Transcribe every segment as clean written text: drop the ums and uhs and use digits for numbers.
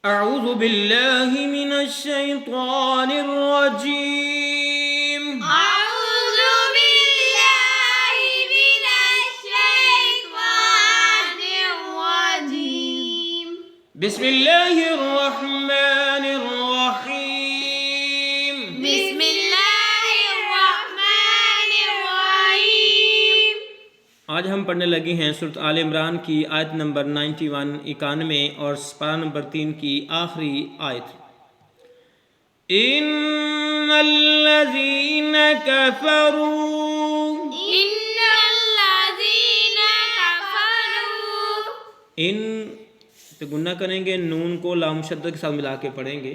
अऊज़ु बिल्लाहि मिनश शैतानिर रजीम। अऊज़ु बिल्लाहि मिनश शैतानिर रजीम। बिस्मिल्लाहिर रहमानिर रहीम। बिस्मिल्लाहिर रहमानिर रहीम। आज हम पढ़ने लगे हैं सूरत आल इमरान की आयत नंबर 91 और पारा नंबर 3 की आखिरी आयत। इन्नल्लज़ीना कफ़रू इन तो गुन्ना करेंगे, नून को लाम शब्द के साथ मिला के पढ़ेंगे।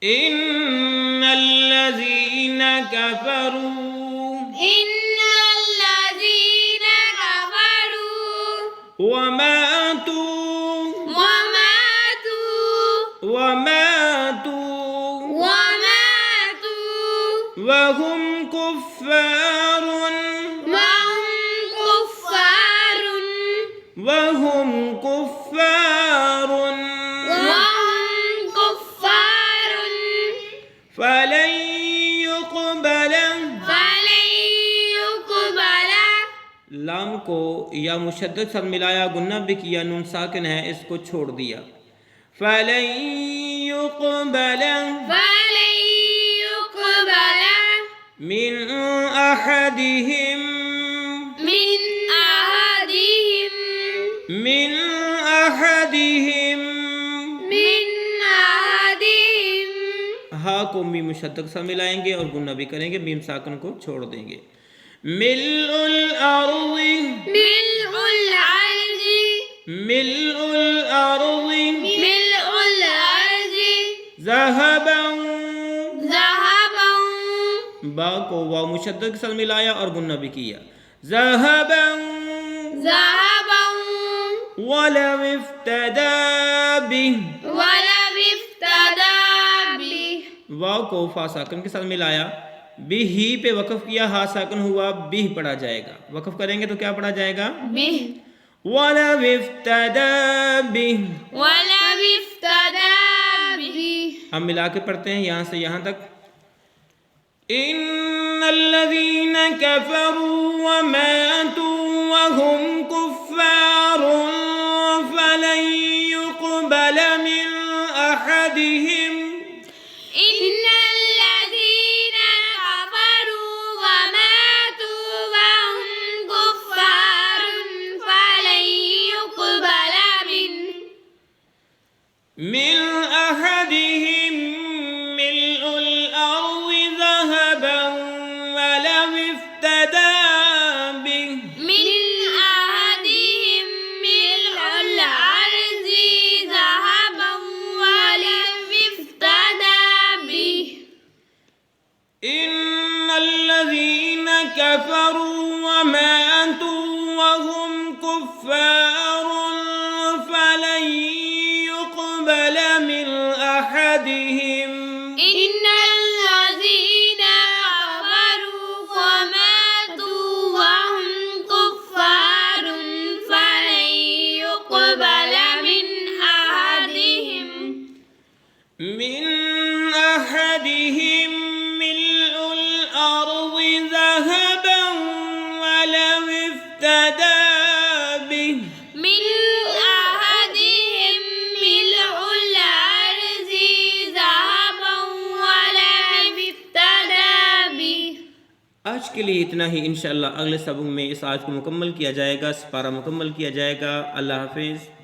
इन्नल्लज़ीना कफ़रू वमातू वहुम कुफ़्फ़ारुन फलन युक़बल लाम को या मुशद्दद साथ मिलाया, गुन्ना भी किया, नून साकिन है, इसको छोड़ दिया। फलन युक़बल मिन अहदिहिम हा को मीम मुशद्दद साथ मिलाएंगे और गुन्ना भी करेंगे, मीम साकिन को छोड़ देंगे। मिल्उल अर्ज़ि ज़हबन बा को वाव मुशद्दद के साथ मिलाया और गुन्ना भी किया। ज़हबन वलव इफ्तदा बिह वाव को फा साकिन के साथ मिलाया, बिही पे वक़फ़ किया, हा साकिन हुआ, बिह पढ़ा जाएगा। वक़फ़ करेंगे तो क्या पढ़ा जाएगा? वलव इफ्तदा बिह। हम मिला के पढ़ते हैं यहाँ से यहाँ तक। इन्नल्लज़ीना कफ़रू व मातू व हुम कुफ़्फ़ारुन फलन युक़बल मिन अहदिहिम मिन अहदिहिम मिल्उल अर्ज़ि ज़हबन वलव इफ्तदा बिह। इन्नल्लज़ीना कफ़रू व मातू व हुम कुफ़्फ़ारुन फलन युक़बल मिन अहदिहिम मिन अहदिहिम मिल्उल अर्ज़ि ज़हबन वलव इफ्तदा बिह। आज के लिए इतना ही। इंशाअल्लाह अगले सबक में इस आयत को मुकम्मल किया जाएगा, इस पारा मुकम्मल किया जाएगा। अल्लाह हाफ़िज़।